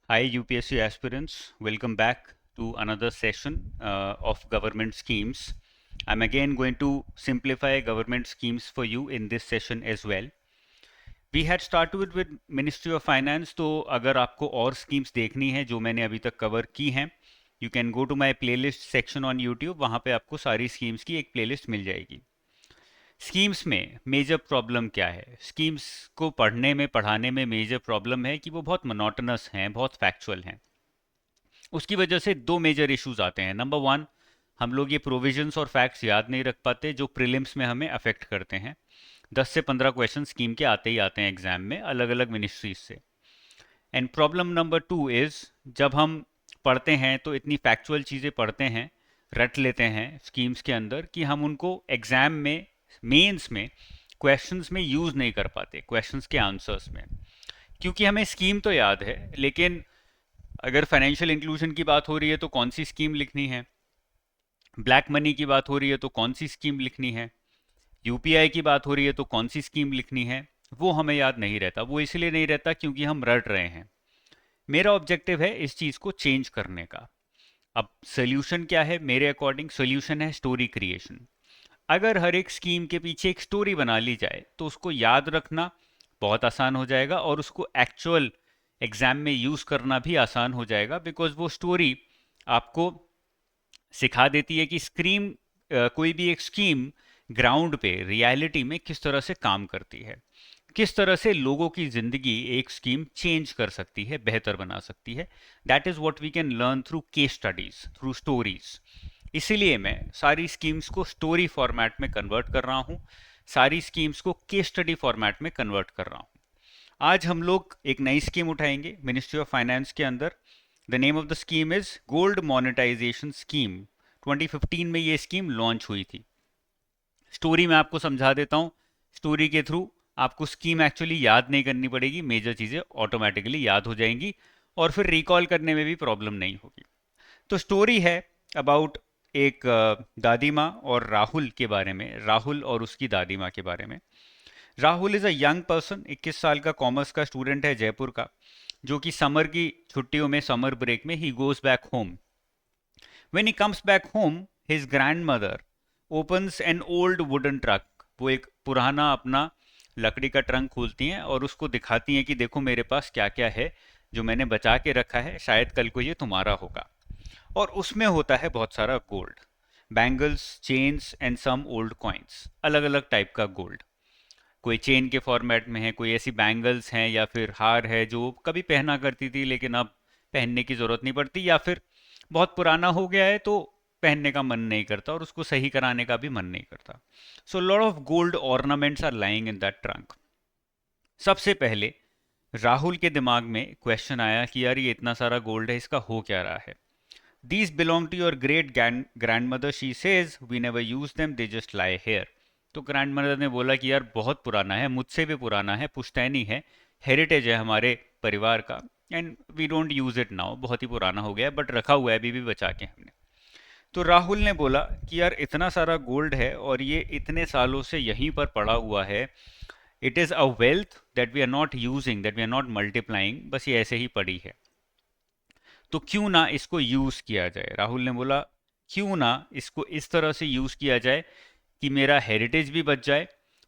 Hi UPSC aspirants, welcome back to another session of government schemes. I'm again going to simplify government schemes for you in this session as well. We had started with Ministry of Finance, तो अगर आपको और schemes देखनी है जो मैंने अभी तक cover की हैं, you can go to my playlist section on YouTube, वहाँ पे आपको सारी schemes की एक playlist मिल जाएगी. स्कीम्स में मेजर प्रॉब्लम क्या है? स्कीम्स को पढ़ने में पढ़ाने में मेजर प्रॉब्लम है कि वो बहुत मोनोटोनस हैं, बहुत फैक्चुअल हैं. उसकी वजह से दो मेजर इश्यूज आते हैं. नंबर वन, हम लोग ये प्रोविजंस और फैक्ट्स याद नहीं रख पाते जो प्रीलिम्स में हमें अफेक्ट करते हैं. 10 से 15 क्वेश्चन स्कीम के आते ही आते हैं एग्जाम में अलग अलग मिनिस्ट्रीज से. And problem number two is, जब हम पढ़ते हैं तो इतनी फैक्चुअल चीज़ें पढ़ते हैं, रट लेते हैं स्कीम्स के अंदर कि हम उनको एग्जाम में, मेंस में, क्वेश्चंस में यूज़ नहीं कर पाते, क्वेश्चंस के आंसर्स में. क्योंकि हमें स्कीम तो याद है, लेकिन अगर फाइनेंशियल इंक्लूजन की बात हो रही है तो कौन सी स्कीम लिखनी है, ब्लैक मनी की बात हो रही है तो कौन सी स्कीम लिखनी है, यूपीआई की बात हो रही है तो कौन सी स्कीम लिखनी है, वो हमें याद नहीं रहता. वो इसलिए नहीं रहता क्योंकि हम रट रहे हैं. मेरा ऑब्जेक्टिव है इस चीज़ को चेंज करने का. अब सोल्यूशन क्या है? मेरे अकॉर्डिंग सोल्यूशन है स्टोरी क्रिएशन. अगर हर एक स्कीम के पीछे एक स्टोरी बना ली जाए तो उसको याद रखना बहुत आसान हो जाएगा और उसको एक्चुअल एग्जाम में यूज़ करना भी आसान हो जाएगा, बिकॉज वो स्टोरी आपको सिखा देती है कि कोई भी एक स्कीम ग्राउंड पे रियलिटी में किस तरह से काम करती है, किस तरह से लोगों की ज़िंदगी एक स्कीम चेंज कर सकती है, बेहतर बना सकती है. That is what we can learn through case studies, through stories. इसीलिए मैं सारी स्कीम्स को स्टोरी फॉर्मेट में कन्वर्ट कर रहा हूँ, सारी स्कीम्स को केस स्टडी फॉर्मेट में कन्वर्ट कर रहा हूँ. आज हम लोग एक नई स्कीम उठाएंगे मिनिस्ट्री ऑफ फाइनेंस के अंदर. The name of the scheme is gold monetisation scheme. 2015 में ये स्कीम लॉन्च हुई थी. स्टोरी मैं आपको समझा देता हूँ. स्टोरी के थ्रू आपको स्कीम एक्चुअली याद नहीं करनी पड़ेगी, मेजर चीज़ें ऑटोमेटिकली याद हो जाएंगी और फिर रिकॉल करने में भी प्रॉब्लम नहीं होगी. तो स्टोरी है अबाउट एक दादी माँ और राहुल के बारे में, राहुल और उसकी दादी माँ के बारे में. Rahul is a young person, 21 साल का कॉमर्स का स्टूडेंट है जयपुर का, जो कि समर की छुट्टियों में, समर ब्रेक में he goes back home. When he comes back home, his grandmother opens an old wooden truck. वो एक पुराना अपना लकड़ी का ट्रंक खोलती हैं और उसको दिखाती हैं कि देखो मेरे पास क्या क्या है जो मैंने बचा के रखा है, शायद कल को ये तुम्हारा होगा. और उसमें होता है बहुत सारा gold, bangles, chains and some old coins, अलग अलग टाइप का गोल्ड. कोई चेन के फॉर्मेट में है, कोई ऐसी बैंगल्स हैं या फिर हार है जो कभी पहना करती थी लेकिन अब पहनने की ज़रूरत नहीं पड़ती, या फिर बहुत पुराना हो गया है तो पहनने का मन नहीं करता और उसको सही कराने का भी मन नहीं करता. So lot of gold ornaments are lying in that trunk. सबसे पहले राहुल के दिमाग में क्वेश्चन आया कि यार ये इतना सारा गोल्ड है, इसका हो क्या रहा है. These belong to your great grandmother, she says. We never use them, they just lie here. तो ग्रैंड मदर ने बोला कि यार बहुत पुराना है, मुझसे भी पुराना है, पुश्तैनी है, हेरिटेज है हमारे परिवार का, and we don't use it now. बहुत ही पुराना हो गया है बट रखा हुआ है अभी भी बचा के हमने. तो राहुल ने बोला कि यार इतना सारा गोल्ड है और ये इतने सालों से यहीं पर पड़ा हुआ है, it is a wealth that we are not using, that we are not multiplying, बस ये ऐसे ही पड़ी है. तो क्यों ना इसको यूज किया जाए. राहुल ने बोला क्यों ना इसको इस तरह से यूज किया जाए कि मेरा हेरिटेज भी बच जाए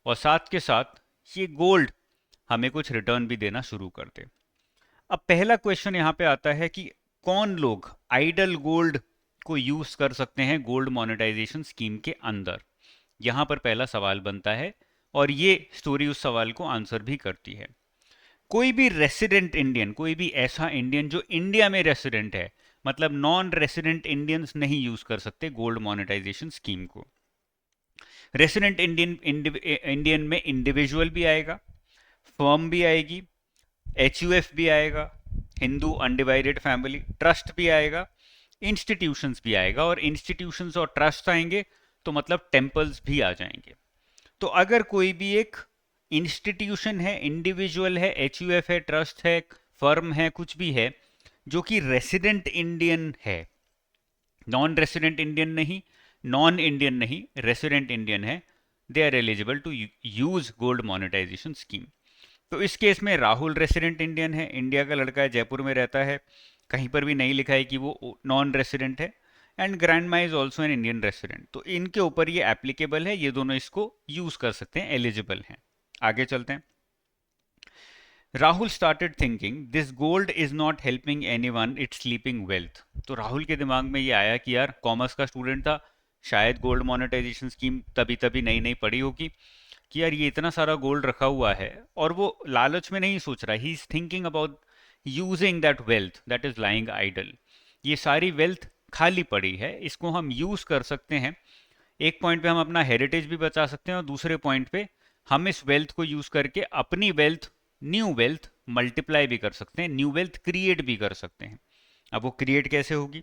और साथ के साथ ये गोल्ड हमें कुछ रिटर्न भी देना शुरू कर दे. अब पहला क्वेश्चन यहाँ पे आता है कि कौन लोग आइडल गोल्ड को यूज कर सकते हैं गोल्ड मोनेटाइजेशन स्कीम के अंदर. यहाँ पर पहला सवाल बनता है और ये स्टोरी उस सवाल को आंसर भी करती है. कोई भी रेसिडेंट इंडियन, कोई भी ऐसा इंडियन जो इंडिया में रेसिडेंट है, मतलब नॉन रेसिडेंट इंडियंस नहीं यूज कर सकते गोल्ड मोनेटाइजेशन स्कीम को. रेसिडेंट इंडियन में इंडिविजुअल भी आएगा, फर्म भी आएगी, एचयूएफ भी आएगा, हिंदू अनडिवाइडेड फैमिली ट्रस्ट भी आएगा, इंस्टीट्यूशंस भी आएगा. और इंस्टीट्यूशंस और ट्रस्ट आएंगे तो मतलब टेम्पल्स भी आ जाएंगे. तो अगर कोई भी एक इंस्टीट्यूशन है, इंडिविजुअल है, एचयूएफ है, ट्रस्ट है, फर्म है, कुछ भी है जो कि रेसिडेंट इंडियन है, नॉन रेसिडेंट इंडियन नहीं, नॉन इंडियन नहीं, रेसिडेंट इंडियन है, they are eligible to use gold monetisation scheme. तो इस केस में राहुल रेसिडेंट इंडियन है, इंडिया का लड़का है, जयपुर में रहता है, कहीं पर भी नहीं लिखा है कि वो नॉन रेसिडेंट है। एंड ग्रैंड मा is also an Indian resident, तो इनके ऊपर ये एप्लीकेबल है, ये दोनों इसको यूज कर सकते हैं, एलिजिबल हैं। आगे चलते हैं। Rahul started thinking this gold is not helping any one, it's sleeping wealth. तो राहुल के दिमाग में ये आया कि यार कॉमर्स का स्टूडेंट था, शायद गोल्ड मोनेटाइजेशन स्कीम तभी तभी नई नई पड़ी होगी कि यार ये इतना सारा गोल्ड रखा हुआ है, और वो लालच में नहीं सोच रहा, he is thinking about using that wealth that is lying idle. ये सारी वेल्थ खाली पड़ी है, इसको हम यूज कर सकते हैं। एक पॉइंट पे हम अपना हेरिटेज भी बचा सकते हैं, और दूसरे पॉइंट पे हम इस वेल्थ को यूज करके अपनी वेल्थ, न्यू वेल्थ मल्टीप्लाई भी कर सकते हैं, न्यू वेल्थ क्रिएट भी कर सकते हैं। अब वो क्रिएट कैसे होगी?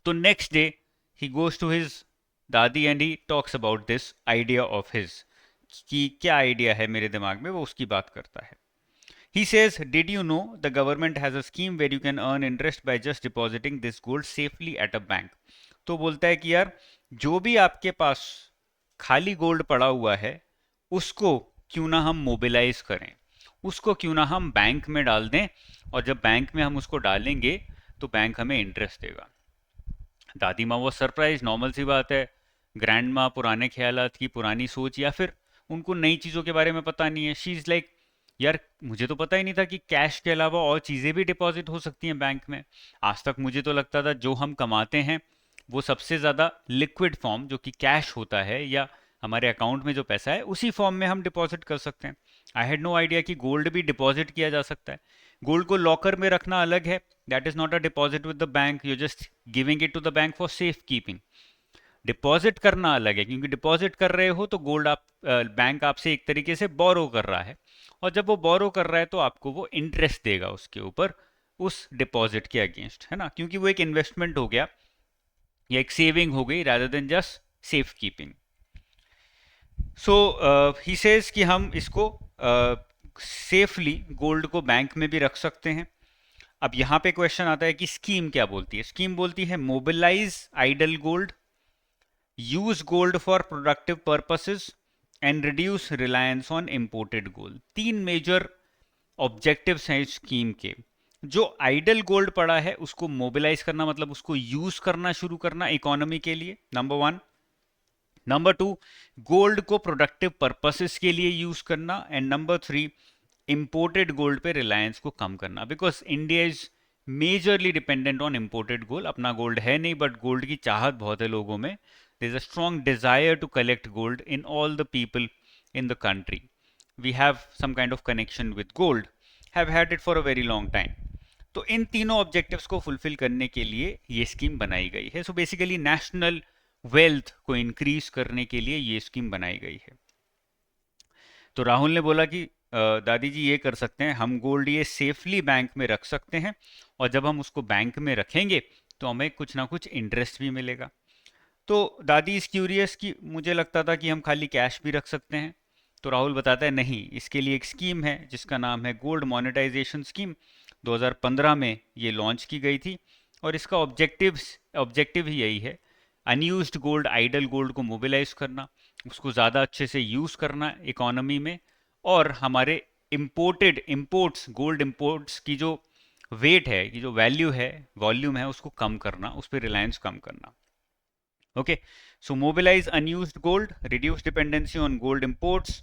तो next day he goes to his dadi and he talks about this idea of his, कि क्या आइडिया है मेरे दिमाग में, वो उसकी बात करता है। He says, did you know the government has a scheme where you can earn interest by just depositing this gold safely at a bank? तो बोलता है कि यार जो भी आपके पास खाली गोल्ड पड़ा हुआ है, उसको क्यों ना हम मोबिलाइज करें, उसको क्यों ना हम बैंक में डाल दें, और जब बैंक में हम उसको डालेंगे तो बैंक हमें इंटरेस्ट देगा। दादी माँ वो सरप्राइज, नॉर्मल सी बात है, ग्रैंड माँ पुराने ख्यालात की, पुरानी सोच, या फिर उनको नई चीज़ों के बारे में पता नहीं है। शी इज़ लाइक, यार मुझे तो पता ही नहीं था कि कैश के अलावा और चीज़ें भी डिपॉजिट हो सकती हैं बैंक में। आज तक मुझे तो लगता था जो हम कमाते हैं वो सबसे ज़्यादा लिक्विड फॉर्म, जो कि कैश होता है, या हमारे अकाउंट में जो पैसा है उसी फॉर्म में हम डिपॉजिट कर सकते हैं। आई हैड नो आइडिया कि गोल्ड भी डिपॉजिट किया जा सकता है। गोल्ड को लॉकर में रखना अलग है, that is not a deposit with the bank, you just giving it to the bank for safe keeping. Deposit करना अलग है, क्योंकि डिपॉजिट कर रहे हो तो गोल्ड आप, बैंक आपसे एक तरीके से बोरो कर रहा है, और जब वो बोरो कर रहा है तो आपको वो इंटरेस्ट देगा उसके ऊपर, उस डिपॉजिट के अगेंस्ट, है ना, क्योंकि वो एक इन्वेस्टमेंट हो गया या एक सेविंग हो गई, rather than just safe keeping. So he says कि हम इसको सेफली गोल्ड को बैंक में भी रख सकते हैं। अब यहाँ पे क्वेश्चन आता है कि स्कीम क्या बोलती है? स्कीम बोलती है mobilise idle gold, use gold for productive purposes, and reduce reliance on imported gold. तीन मेजर ऑब्जेक्टिव्स हैं इस स्कीम के। जो आइडल गोल्ड पड़ा है उसको मोबिलाइज करना, मतलब उसको यूज करना शुरू करना इकोनॉमी के लिए, number one. Number two, gold को प्रोडक्टिव पर्पसेस के लिए यूज करना, and number three, imported gold पे रिलायंस को कम करना, because India is majorly dependent on imported gold. अपना गोल्ड है नहीं, बट गोल्ड की चाहत बहुत है लोगों में। There is a strong desire to collect gold in all the people in the country. We have some kind of connection with gold, have had it for a very long time. तो इन तीनों objectives को fulfil करने के लिए ये scheme बनाई गई है। सो बेसिकली नेशनल वेल्थ को इंक्रीज करने के लिए ये स्कीम बनाई गई है। तो राहुल ने बोला कि दादी जी ये कर सकते हैं, हम गोल्ड ये सेफली बैंक में रख सकते हैं, और जब हम उसको बैंक में रखेंगे तो हमें कुछ ना कुछ इंटरेस्ट भी मिलेगा। तो दादी इज क्यूरियस कि मुझे लगता था कि हम खाली कैश भी रख सकते हैं। तो राहुल बताता है नहीं, इसके लिए एक स्कीम है जिसका नाम है गोल्ड मोनेटाइजेशन स्कीम। 2015 में ये लॉन्च की गई थी, और इसका ऑब्जेक्टिव ही यही है, अनयूज्ड गोल्ड, आइडल गोल्ड को मोबिलाइज करना, उसको ज़्यादा अच्छे से यूज़ करना इकोनॉमी में, और हमारे इम्पोर्ट्स, गोल्ड इम्पोर्ट्स की जो वेट है, की जो वैल्यू है, वॉल्यूम है, उसको कम करना, उस पर रिलायंस कम करना। Okay, so mobilise unused gold, reduce dependency on gold imports.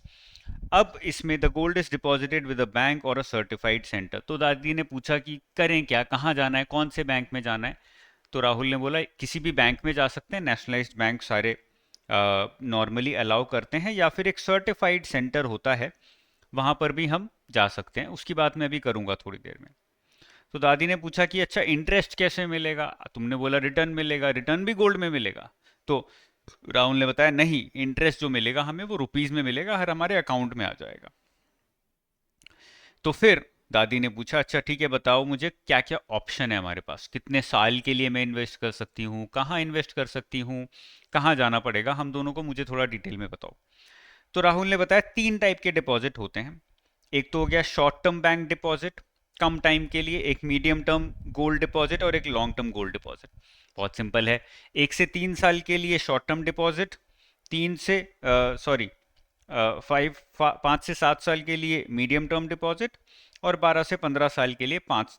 अब इसमें the gold is deposited with a bank और अ सर्टिफाइड सेंटर। तो दादी ने पूछा कि करें क्या, कहाँ जाना है, कौन से बैंक में जाना है? तो राहुल ने बोला किसी भी बैंक में जा सकते हैं, नेशनलाइज्ड बैंक सारे नॉर्मली अलाउ करते हैं, या फिर एक सर्टिफाइड सेंटर होता है वहाँ पर भी हम जा सकते हैं। उसकी बात मैं भी करूँगा थोड़ी देर में। तो दादी ने पूछा कि अच्छा इंटरेस्ट कैसे मिलेगा? तुमने बोला रिटर्न मिलेगा, रिटर्न भी गोल्ड में मिलेगा। तो राहुल ने बताया नहीं, इंटरेस्ट जो मिलेगा हमें वो रुपीज में मिलेगा, हर हमारे अकाउंट में आ जाएगा। तो फिर दादी ने पूछा अच्छा ठीक है, बताओ मुझे क्या क्या ऑप्शन है हमारे पास, कितने साल के लिए मैं इन्वेस्ट कर सकती हूँ, कहाँ इन्वेस्ट कर सकती हूँ, कहाँ जाना पड़ेगा, हम दोनों को मुझे थोड़ा डिटेल में बताओ। तो राहुल ने बताया तीन टाइप के डिपॉजिट होते हैं। एक तो हो गया शॉर्ट टर्म बैंक डिपॉजिट, कम टाइम के लिए, एक मीडियम टर्म गोल्ड डिपॉजिट, और एक लॉन्ग टर्म गोल्ड डिपॉजिट। बहुत सिंपल है, 1 से 3 साल के लिए शॉर्ट टर्म डिपॉजिट, 3 से सॉरी पाँच से 7 साल के लिए मीडियम टर्म डिपॉजिट और 12 से 15 साल के लिए 5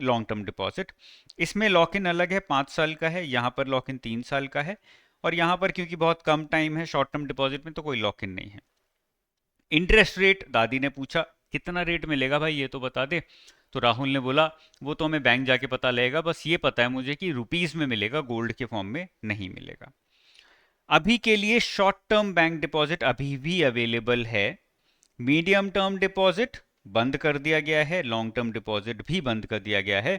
लॉन्ग टर्म डिपॉजिट। इसमें लॉक इन अलग है, 5 साल का है, यहाँ पर लॉक इन 3 साल का है। और यहाँ पर क्योंकि बहुत कम टाइम है शॉर्ट टर्म डिपॉजिट में, तो कोई लॉक इन नहीं है। इंटरेस्ट रेट दादी ने पूछा कितना रेट मिलेगा भाई, ये तो बता दे। तो राहुल ने बोला वो तो हमें बैंक जाके पता लगेगा, बस ये पता है मुझे कि रुपीस में मिलेगा, गोल्ड के फॉर्म में नहीं मिलेगा। अभी के लिए शॉर्ट टर्म बैंक डिपॉजिट अभी भी अवेलेबल है। मीडियम टर्म डिपॉजिट बंद कर दिया गया है, लॉन्ग टर्म डिपॉजिट भी बंद कर दिया गया है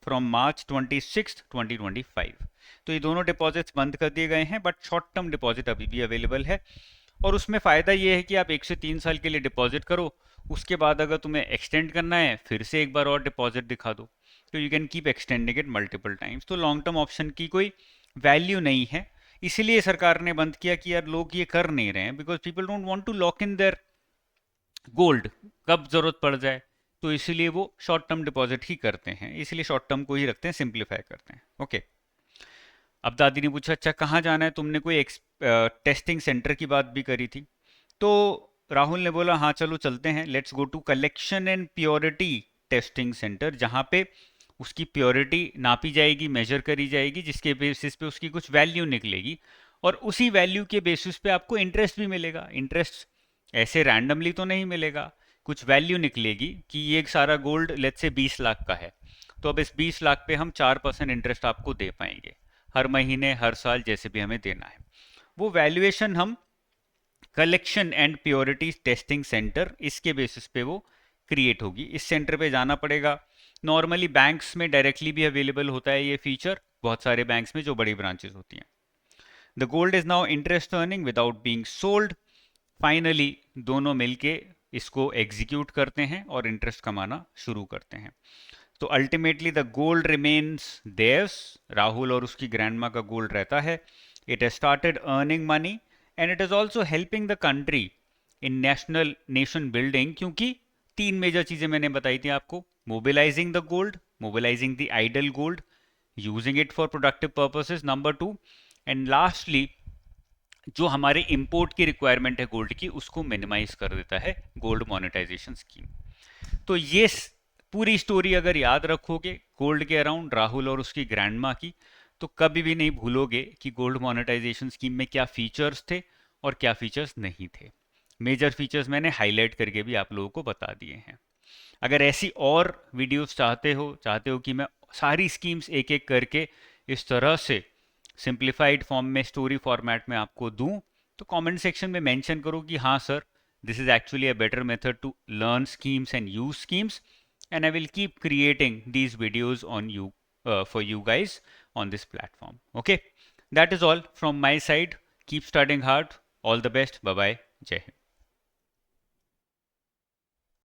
फ्रॉम मार्च 26 2025। तो ये दोनों डिपॉजिट्स बंद कर दिए गए हैं, बट शॉर्ट टर्म डिपॉजिट अभी भी अवेलेबल है। और उसमें फ़ायदा ये है कि आप 1 से 3 साल के लिए डिपॉजिट करो, उसके बाद अगर तुम्हें एक्सटेंड करना है फिर से एक बार और डिपॉजिट दिखा दो, तो you can keep extending it multiple times. तो लॉन्ग टर्म ऑप्शन की कोई वैल्यू नहीं है, इसीलिए सरकार ने बंद किया कि यार लोग ये कर नहीं रहे हैं, because people don't want to lock in their gold, कब जरूरत पड़ जाए। तो इसीलिए वो शॉर्ट टर्म डिपॉजिट ही करते हैं, इसीलिए शॉर्ट टर्म को ही रखते हैं, सिंप्लीफाई करते हैं। ओके। अब दादी ने पूछा अच्छा कहाँ जाना है, तुमने कोई टेस्टिंग सेंटर की बात भी करी थी। तो राहुल ने बोला हाँ चलो चलते हैं, let's go to collection and purity testing centre, जहाँ पे उसकी प्योरिटी नापी जाएगी, मेजर करी जाएगी, जिसके बेसिस पे उसकी कुछ वैल्यू निकलेगी, और उसी वैल्यू के बेसिस पे आपको इंटरेस्ट भी मिलेगा। इंटरेस्ट ऐसे रैंडमली तो नहीं मिलेगा, कुछ वैल्यू निकलेगी कि ये सारा गोल्ड लेट्स से 20 लाख का है, तो अब इस 20 लाख पे हम 4% इंटरेस्ट आपको दे पाएंगे, हर महीने हर साल जैसे भी हमें देना है। वो वैल्यूएशन हम collection and purity testing centre, इसके बेसिस पे वो क्रिएट होगी। इस सेंटर पे जाना पड़ेगा। नॉर्मली बैंक्स में डायरेक्टली भी अवेलेबल होता है ये फीचर, बहुत सारे बैंक्स में जो बड़ी ब्रांचेस होती हैं। The gold is now interest earning without being sold. Finally दोनों मिलके इसको एग्जीक्यूट करते हैं और इंटरेस्ट कमाना शुरू करते हैं। तो ultimately the gold remains theirs, Rahul और उसकी ग्रैंडमा का गोल्ड रहता है। It has started earning money and it is also helping the country in nation building, क्योंकि 3 मेजर चीजें मैंने बताई थी आपको: mobilising the gold, mobilising the idle gold, using it for productive purposes, number 2, and lastly जो हमारे import की requirement है गोल्ड की, उसको मिनिमाइज कर देता है गोल्ड मोनेटाइजेशन स्कीम। तो ये पूरी स्टोरी अगर याद रखोगे गोल्ड के अराउंड राहुल और उसकी ग्रैंडमा की, तो कभी भी नहीं भूलोगे कि गोल्ड मोनेटाइजेशन स्कीम में क्या फीचर्स थे और क्या फीचर्स नहीं थे। मेजर फीचर्स मैंने हाईलाइट करके भी आप लोगों को बता दिए हैं। अगर ऐसी और वीडियोस चाहते हो कि मैं सारी स्कीम्स एक एक करके इस तरह से सिंप्लीफाइड फॉर्म में स्टोरी फॉर्मेट में आपको दूं, तो कमेंट सेक्शन में मेंशन करो कि हाँ sir, this is actually a better method to learn schemes and use schemes, and I will keep creating these videos on you for you guys on this platform. Okay, that is all from my side. Keep studying hard. All the best. Bye bye. Jai Hind.